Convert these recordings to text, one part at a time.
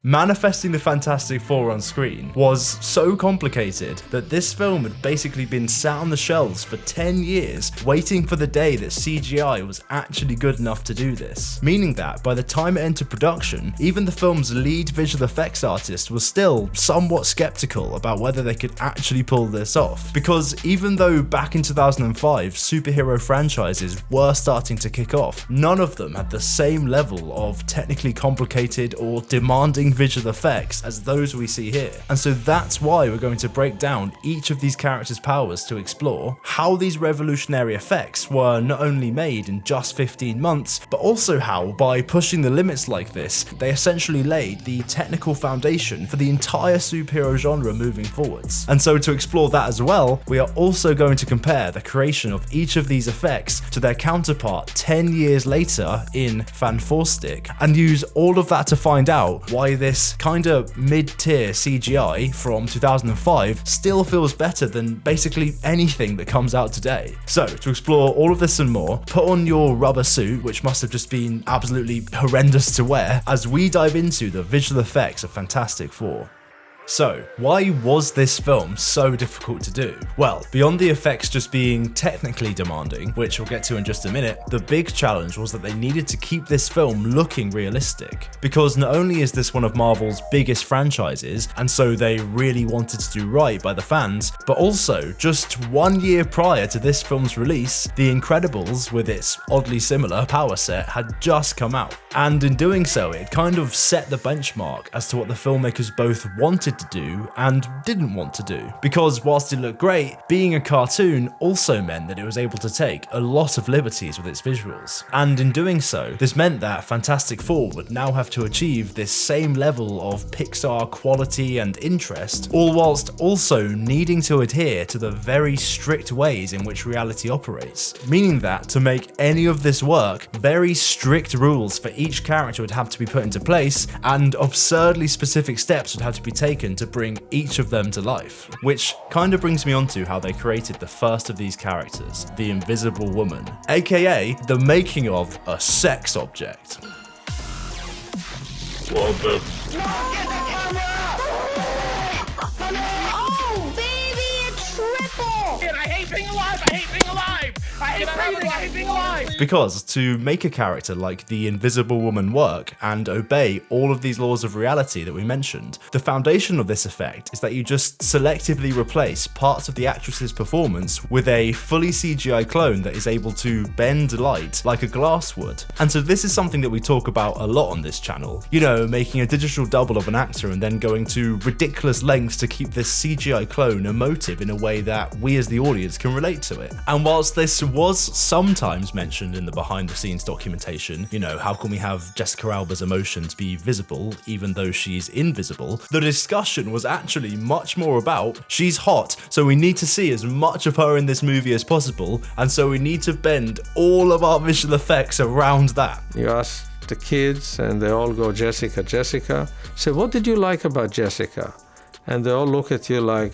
Manifesting the Fantastic Four on screen was so complicated that this film had basically been sat on the shelves for 10 years waiting for the day that CGI was actually good enough to do this. Meaning that by the time it entered production, even the film's lead visual effects artist was still somewhat skeptical about whether they could actually pull this off. Because even though back in 2005 superhero franchises were starting to kick off, none of them had the same level of technically complicated or demanding visual effects as those we see here. And so that's why we're going to break down each of these characters' powers to explore how these revolutionary effects were not only made in just 15 months, but also how, by pushing the limits like this, they essentially laid the technical foundation for the entire superhero genre moving forwards. And so to explore that as well, we are also going to compare the creation of each of these effects to their counterpart 10 years later in Fantastic, and use all of that to find out why this kind of mid-tier CGI from 2005 still feels better than basically anything that comes out today. So to explore all of this and more, put on your rubber suit, which must have just been absolutely horrendous to wear, as we dive into the visual effects of Fantastic Four. So, why was this film so difficult to do? Well, beyond the effects just being technically demanding, which we'll get to in just a minute, the big challenge was that they needed to keep this film looking realistic. Because not only is this one of Marvel's biggest franchises, and so they really wanted to do right by the fans, but also, just 1 year prior to this film's release, The Incredibles, with its oddly similar power set, had just come out. And in doing so, it kind of set the benchmark as to what the filmmakers both wanted to do and didn't want to do. Because whilst it looked great, being a cartoon also meant that it was able to take a lot of liberties with its visuals. And in doing so, this meant that Fantastic Four would now have to achieve this same level of Pixar quality and interest, all whilst also needing to adhere to the very strict ways in which reality operates. Meaning that to make any of this work, very strict rules for each character would have to be put into place, and absurdly specific steps would have to be taken to bring each of them to life. Which kind of brings me onto how they created the first of these characters, the Invisible Woman, aka the making of a sex object. Oh, baby, a triple! I hate being alive! I hate being alive! I hate breathing! I hate being alive! Because to make a character like the Invisible Woman work and obey all of these laws of reality that we mentioned, the foundation of this effect is that you just selectively replace parts of the actress's performance with a fully CGI clone that is able to bend light like a glass would. And so this is something that we talk about a lot on this channel. You know, making a digital double of an actor and then going to ridiculous lengths to keep this CGI clone emotive in a way that we as the audience can relate to it. And whilst this was sometimes mentioned in the behind the scenes documentation, you know, how can we have Jessica Alba's emotions be visible even though she's invisible, the discussion was actually much more about she's hot, so we need to see as much of her in this movie as possible, and so we need to bend all of our visual effects around that. You ask the kids and they all go, Jessica, Jessica. Say, what did you like about Jessica? And they all look at you like,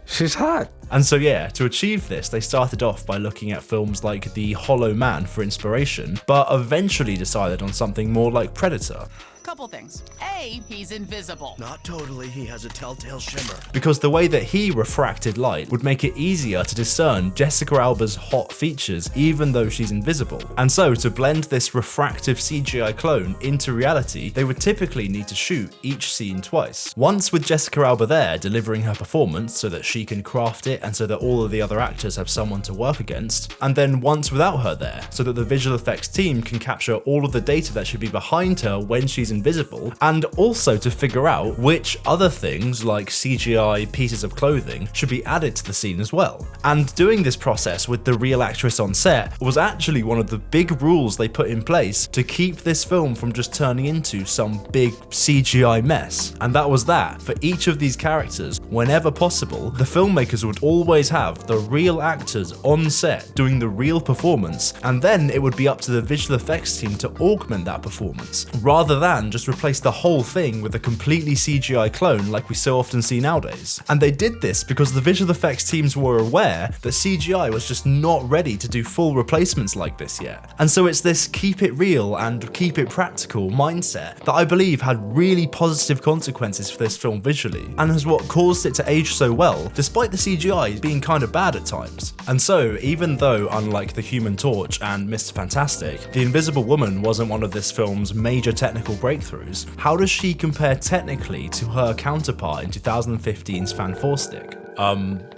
she's hot. And so yeah, to achieve this, they started off by looking at films like The Hollow Man for inspiration, but eventually decided on something more like Predator. Couple things. A, he's invisible. Not totally, he has a telltale shimmer. Because the way that he refracted light would make it easier to discern Jessica Alba's hot features even though she's invisible. And so to blend this refractive CGI clone into reality, they would typically need to shoot each scene twice. Once with Jessica Alba there delivering her performance so that she can craft it and so that all of the other actors have someone to work against, and then once without her there so that the visual effects team can capture all of the data that should be behind her when she's invisible, and also to figure out which other things like CGI pieces of clothing should be added to the scene as well. And doing this process with the real actress on set was actually one of the big rules they put in place to keep this film from just turning into some big CGI mess. And that was that for each of these characters, whenever possible, the filmmakers would always have the real actors on set doing the real performance, and then it would be up to the visual effects team to augment that performance, rather than just replace the whole thing with a completely CGI clone like we so often see nowadays. And they did this because the visual effects teams were aware that CGI was just not ready to do full replacements like this yet. And so it's this keep it real and keep it practical mindset that I believe had really positive consequences for this film visually, and is what caused it to age so well, despite the CGI being kind of bad at times. And so, even though, unlike the Human Torch and Mr. Fantastic, the Invisible Woman wasn't one of this film's major technical breakthroughs, how does she compare technically to her counterpart in 2015's Fan4stick?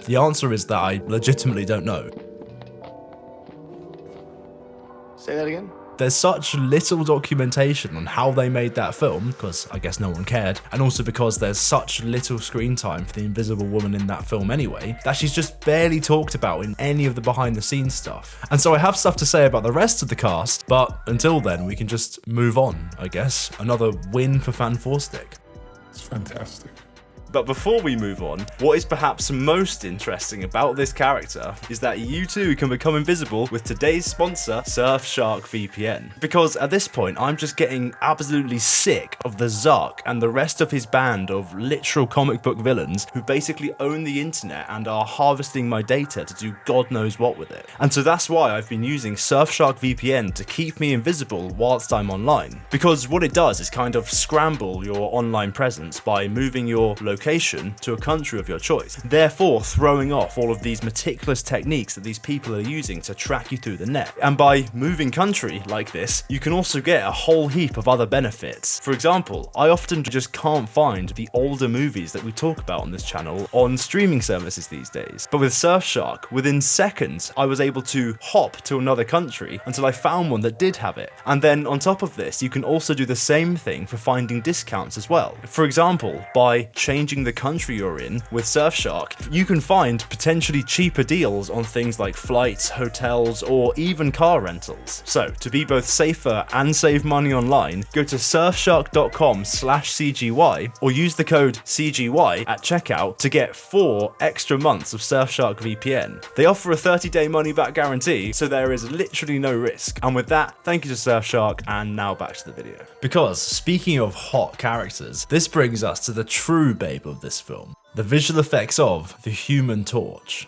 The answer is that I legitimately don't know. Say that again? There's such little documentation on how they made that film, because I guess no one cared, and also because there's such little screen time for the Invisible Woman in that film anyway, that she's just barely talked about in any of the behind the scenes stuff. And so I have stuff to say about the rest of the cast, but until then we can just move on, I guess. Another win for Fan4stick. It's fantastic. But before we move on, what is perhaps most interesting about this character is that you too can become invisible with today's sponsor, Surfshark VPN. Because at this point, I'm just getting absolutely sick of the Zark and the rest of his band of literal comic book villains who basically own the internet and are harvesting my data to do God knows what with it. And so that's why I've been using Surfshark VPN to keep me invisible whilst I'm online. Because what it does is kind of scramble your online presence by moving your location to a country of your choice, therefore throwing off all of these meticulous techniques that these people are using to track you through the net. And by moving country like this, you can also get a whole heap of other benefits. For example, I often just can't find the older movies that we talk about on this channel on streaming services these days. But with Surfshark, within seconds, I was able to hop to another country until I found one that did have it. And then on top of this, you can also do the same thing for finding discounts as well. For example, by changing the country you're in with Surfshark, you can find potentially cheaper deals on things like flights, hotels, or even car rentals. So to be both safer and save money online, go to surfshark.com/CGY or use the code CGY at checkout to get 4 extra months of Surfshark VPN. They offer a 30-day money-back guarantee, so there is literally no risk. And with that, thank you to Surfshark, and now back to the video. Because speaking of hot characters, this brings us to the true babe of this film, the visual effects of the Human Torch.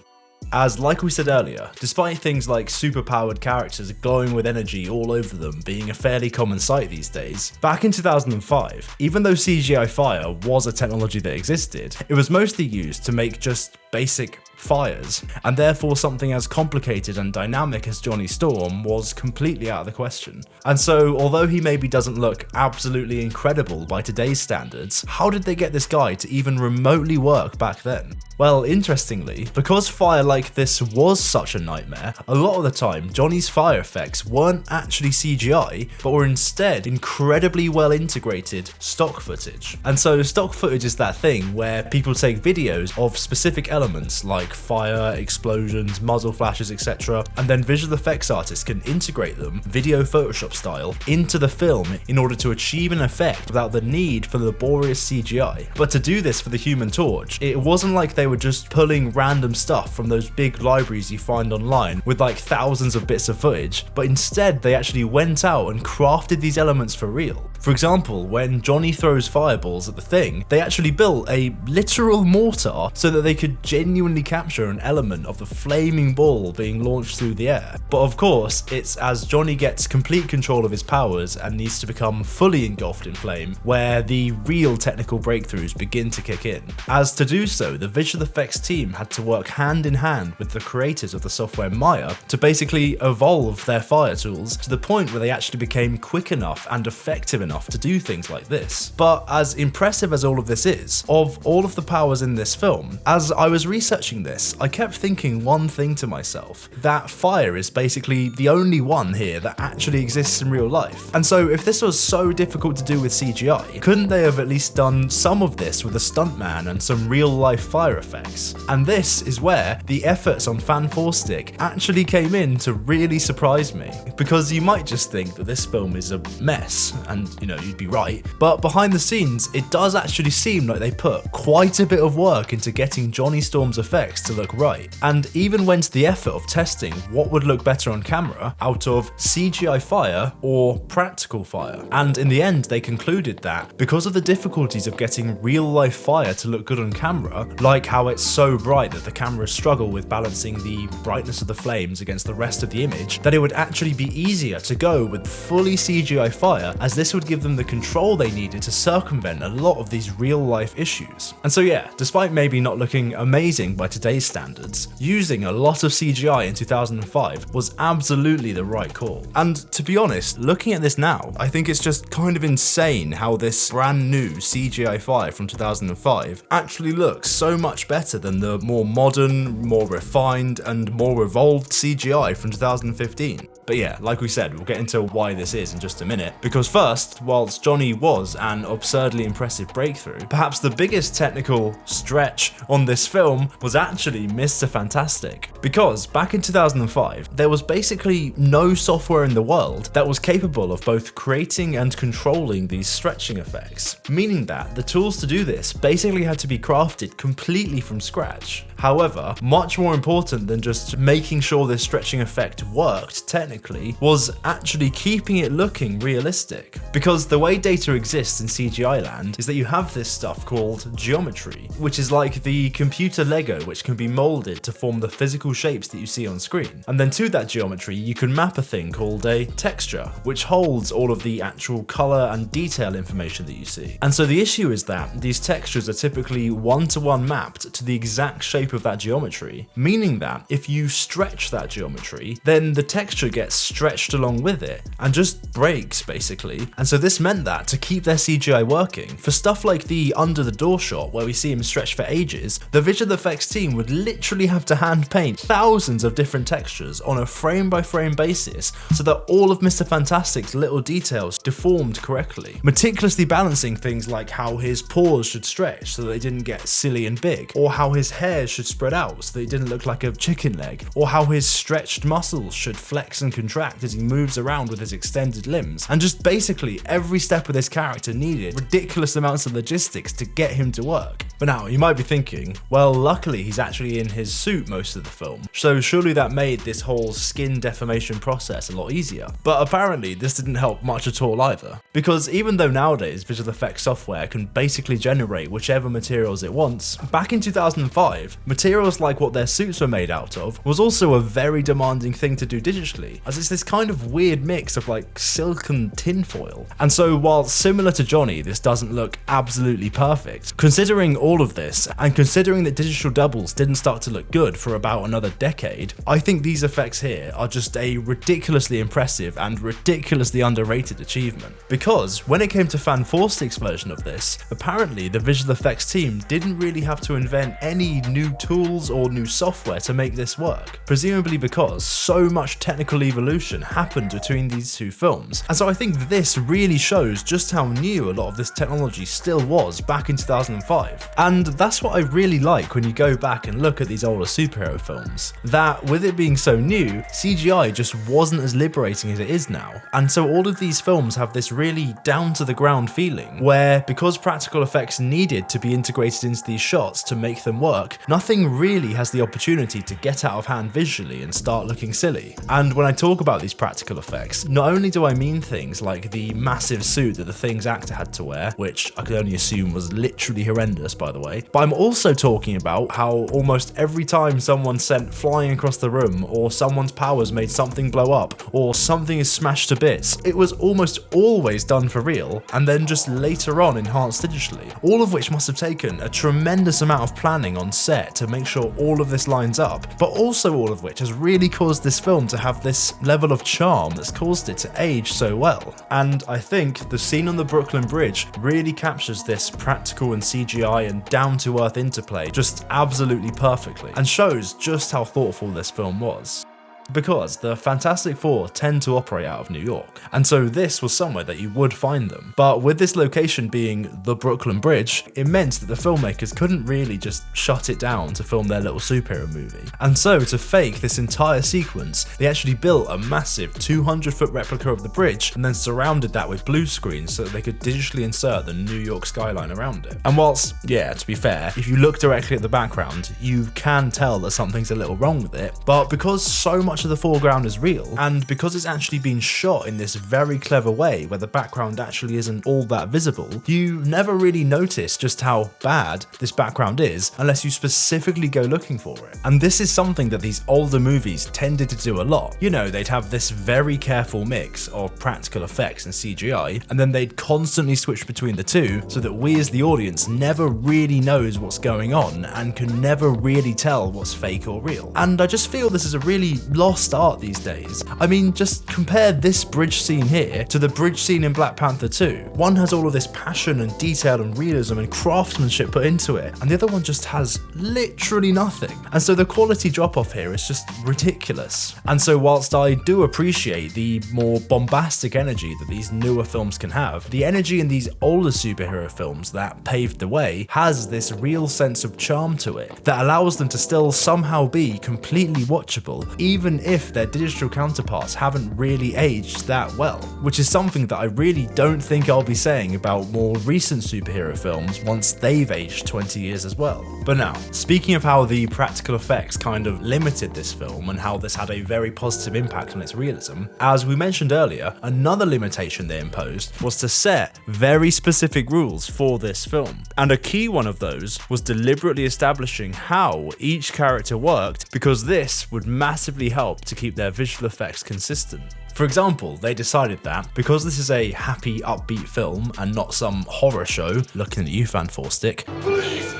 As like we said earlier, despite things like superpowered characters glowing with energy all over them being a fairly common sight these days, back in 2005, even though CGI fire was a technology that existed, it was mostly used to make just basic fires, and therefore something as complicated and dynamic as Johnny Storm was completely out of the question. And so, although he maybe doesn't look absolutely incredible by today's standards, how did they get this guy to even remotely work back then? Well, interestingly, because fire like this was such a nightmare, a lot of the time Johnny's fire effects weren't actually CGI, but were instead incredibly well integrated stock footage. And so stock footage is that thing where people take videos of specific elements like fire, explosions, muzzle flashes, etc., and then visual effects artists can integrate them, video Photoshop style, into the film in order to achieve an effect without the need for laborious CGI. But to do this for the Human Torch, it wasn't like they were just pulling random stuff from those big libraries you find online with like thousands of bits of footage, but instead they actually went out and crafted these elements for real. For example, when Johnny throws fireballs at the thing, they actually built a literal mortar so that they could genuinely capture an element of the flaming ball being launched through the air. But of course, it's as Johnny gets complete control of his powers and needs to become fully engulfed in flame, where the real technical breakthroughs begin to kick in. As to do so, the visual effects team had to work hand in hand with the creators of the software Maya to basically evolve their fire tools to the point where they actually became quick enough and effective enough to do things like this. But as impressive as all of this is, of all of the powers in this film, as I was researching this, I kept thinking one thing to myself, that fire is basically the only one here that actually exists in real life. And so if this was so difficult to do with CGI, couldn't they have at least done some of this with a stuntman and some real life fire effects? And this is where the efforts on Fan4stick actually came in to really surprise me, because you might just think that this film is a mess, and you'd be right. But behind the scenes, it does actually seem like they put quite a bit of work into getting Johnny Storm's effects to look right, and even went to the effort of testing what would look better on camera out of CGI fire or practical fire. And in the end, they concluded that because of the difficulties of getting real life fire to look good on camera, like how it's so bright that the cameras struggle with balancing the brightness of the flames against the rest of the image, that it would actually be easier to go with fully CGI fire, as this would give them the control they needed to circumvent a lot of these real life issues. And so yeah, despite maybe not looking amazing by today's standards, using a lot of CGI in 2005 was absolutely the right call. And to be honest, looking at this now, I think it's just kind of insane how this brand new CGI fire from 2005 actually looks so much better than the more modern, more refined, and more evolved CGI from 2015. But yeah, like we said, we'll get into why this is in just a minute, because first, whilst Johnny was an absurdly impressive breakthrough, perhaps the biggest technical stretch on this film was actually Mr. Fantastic. Because back in 2005, there was basically no software in the world that was capable of both creating and controlling these stretching effects, meaning that the tools to do this basically had to be crafted completely from scratch. However, much more important than just making sure this stretching effect worked technically was actually keeping it looking realistic. Because the way data exists in CGI land is that you have this stuff called geometry, which is like the computer Lego, which can be molded to form the physical shapes that you see on screen. And then to that geometry, you can map a thing called a texture, which holds all of the actual color and detail information that you see. And so the issue is that these textures are typically one-to-one mapped to the exact shape of that geometry, meaning that if you stretch that geometry, then the texture gets stretched along with it and just breaks basically. And so this meant that to keep their CGI working, for stuff like the under the door shot where we see him stretch for ages, the visual effects team would literally have to hand paint thousands of different textures on a frame by frame basis so that all of Mr. Fantastic's little details deformed correctly, meticulously balancing things like how his paws should stretch so that they didn't get silly and big, or how his hair should spread out so that it didn't look like a chicken leg, or how his stretched muscles should flex and contract as he moves around with his extended limbs. And just basically every step of this character needed ridiculous amounts of logistics to get him to work. But now you might be thinking, well, luckily he's actually in his suit most of the film, so surely that made this whole skin deformation process a lot easier. But apparently this didn't help much at all either, because even though nowadays visual effects software can basically generate whichever materials it wants, back in 2005, materials like what their suits were made out of was also a very demanding thing to do digitally, as it's this kind of weird mix of like silk and tinfoil. And so while similar to Johnny, this doesn't look absolutely perfect, considering all of this, and considering that digital doubles didn't start to look good for about another decade, I think these effects here are just a ridiculously impressive and ridiculously underrated achievement. Because when it came to Fan Forstig's version of this, apparently the visual effects team didn't really have to invent any new tools or new software to make this work, presumably because so much technical evolution happened between these two films. And so I think this really shows just how new a lot of this technology still was back in 2005. And that's what I really like when you go back and look at these older superhero films, that with it being so new, CGI just wasn't as liberating as it is now. And so all of these films have this really down to the ground feeling, where because practical effects needed to be integrated into these shots to make them work, nothing really has the opportunity to get out of hand visually and start looking silly. And when I talk about these practical effects, not only do I mean things like the massive suit that the Thing's actor had to wear, which I can only assume was literally horrendous by the way, but I'm also talking about how almost every time someone's sent flying across the room, or someone's powers made something blow up, or something is smashed to bits, it was almost always done for real, and then just later on enhanced digitally, all of which must have taken a tremendous amount of planning on set to make sure all of this lines up, but also all of which has really caused this film to have this level of charm that's caused it to age so well. And I think the scene on the Brooklyn Bridge really captures this practical and CGI and down-to-earth interplay just absolutely perfectly, and shows just how thoughtful this film was. because the Fantastic Four tend to operate out of New York, and so this was somewhere that you would find them. But with this location being the Brooklyn Bridge, it meant that the filmmakers couldn't really just shut it down to film their little superhero movie. And so to fake this entire sequence, they actually built a massive 200-foot replica of the bridge and then surrounded that with blue screens so that they could digitally insert the New York skyline around it. And whilst, yeah, to be fair, if you look directly at the background, you can tell that something's a little wrong with it, but because so much of the foreground is real, and because it's actually been shot in this very clever way where the background actually isn't all that visible, you never really notice just how bad this background is unless you specifically go looking for it. And this is something that these older movies tended to do a lot. You know, they'd have this very careful mix of practical effects and CGI, and then they'd constantly switch between the two so that we as the audience never really knows what's going on and can never really tell what's fake or real. And I just feel this is a really lost art these days. I mean, just compare this bridge scene here to the bridge scene in Black Panther 2. One has all of this passion and detail and realism and craftsmanship put into it, and the other one just has literally nothing. And so the quality drop off here is just ridiculous. And so whilst I do appreciate the more bombastic energy that these newer films can have, the energy in these older superhero films that paved the way has this real sense of charm to it that allows them to still somehow be completely watchable, even if their digital counterparts haven't really aged that well, which is something that I really don't think I'll be saying about more recent superhero films once they've aged 20 years as well. But now, speaking of how the practical effects kind of limited this film and how this had a very positive impact on its realism, as we mentioned earlier, another limitation they imposed was to set very specific rules for this film. And a key one of those was deliberately establishing how each character worked, because this would massively help to keep their visual effects consistent. For example, they decided that because this is a happy, upbeat film and not some horror show, looking at you, Fan Four Stick. Please,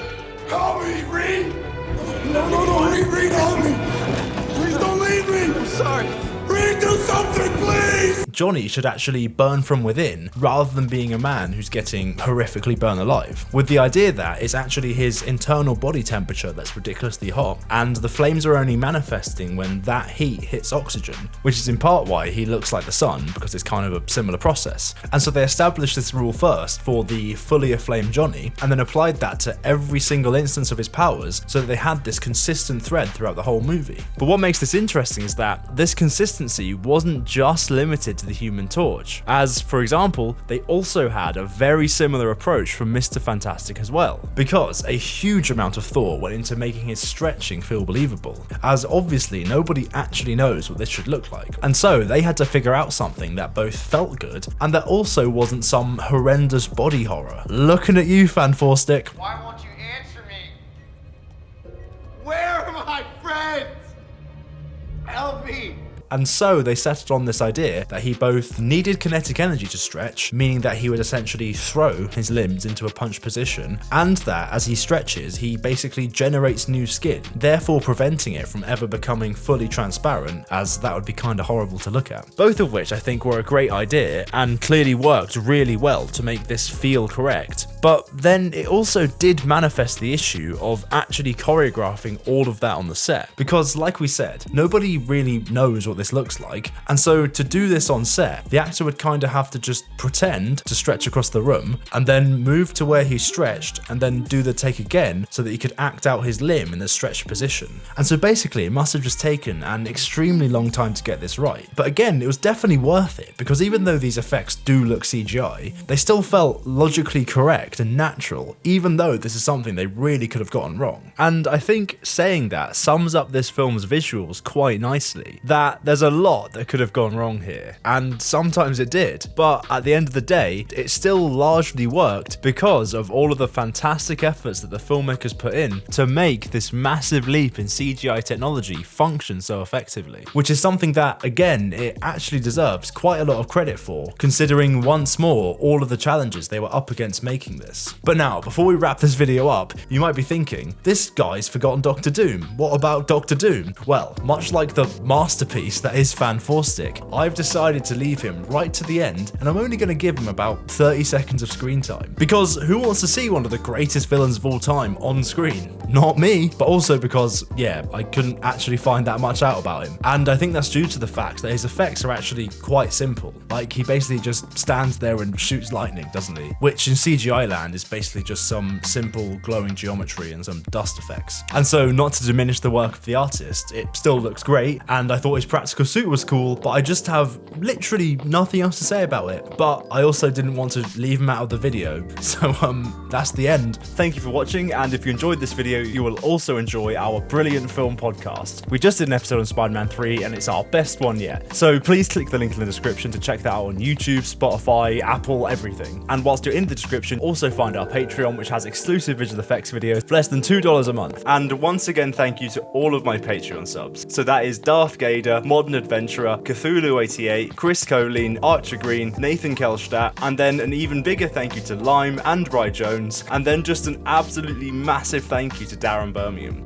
help me, Reed! No, Reed, help me! Please don't leave me! I'm sorry. Reed, do something, please! Johnny should actually burn from within rather than being a man who's getting horrifically burned alive, with the idea that it's actually his internal body temperature that's ridiculously hot, and the flames are only manifesting when that heat hits oxygen, which is in part why he looks like the sun, because it's kind of a similar process. And so they established this rule first for the fully aflame Johnny, and then applied that to every single instance of his powers so that they had this consistent thread throughout the whole movie. But what makes this interesting is that this consistency wasn't just limited to the Human Torch, as for example, they also had a very similar approach from Mr. Fantastic as well, because a huge amount of thought went into making his stretching feel believable, as obviously nobody actually knows what this should look like. And so they had to figure out something that both felt good and that also wasn't some horrendous body horror. Looking at you, Fan Four Stick. Why won't you answer me? Where are my friends? Help me! And so they settled on this idea that he both needed kinetic energy to stretch, meaning that he would essentially throw his limbs into a punch position, and that as he stretches, he basically generates new skin, therefore preventing it from ever becoming fully transparent, as that would be kind of horrible to look at. Both of which I think were a great idea and clearly worked really well to make this feel correct. But then it also did manifest the issue of actually choreographing all of that on the set, because like we said, nobody really knows what this looks like, and so to do this on set, the actor would kind of have to just pretend to stretch across the room and then move to where he stretched and then do the take again so that he could act out his limb in the stretched position. And so basically it must have just taken an extremely long time to get this right. But again, it was definitely worth it, because even though these effects do look CGI, they still felt logically correct and natural, even though this is something they really could have gotten wrong. And I think saying that sums up this film's visuals quite nicely, that there's a lot that could have gone wrong here, and sometimes it did, but at the end of the day, it still largely worked because of all of the fantastic efforts that the filmmakers put in to make this massive leap in CGI technology function so effectively, which is something that, again, it actually deserves quite a lot of credit for, considering once more all of the challenges they were up against making this. But now, before we wrap this video up, you might be thinking, this guy's forgotten Doctor Doom. What about Doctor Doom? Well, much like the masterpiece that is Fan 4-Stick, I've decided to leave him right to the end, and I'm only going to give him about 30 seconds of screen time. Because who wants to see one of the greatest villains of all time on screen? Not me, but also because, yeah, I couldn't actually find that much out about him. And I think that's due to the fact that his effects are actually quite simple. Like, he basically just stands there and shoots lightning, doesn't he? Which in CGI land is basically just some simple glowing geometry and some dust effects. And so, not to diminish the work of the artist, it still looks great, and I thought his practical suit was cool, but I just have literally nothing else to say about it. But I also didn't want to leave him out of the video, so that's the end. Thank you for watching, and if you enjoyed this video, you will also enjoy our brilliant film podcast. We just did an episode on Spider-Man 3, and it's our best one yet. So please click the link in the description to check that out on YouTube, Spotify, Apple, everything. And whilst you're in the description, also find our Patreon, which has exclusive visual effects videos for less than $2 a month. And once again, thank you to all of my Patreon subs. So that is Darth Gator, Modern Adventurer, Cthulhu88, Chris Colleen, Archer Green, Nathan Kelstadt, and then an even bigger thank you to Lime and Bry Jones, and then just an absolutely massive thank you to Darren Birmingham.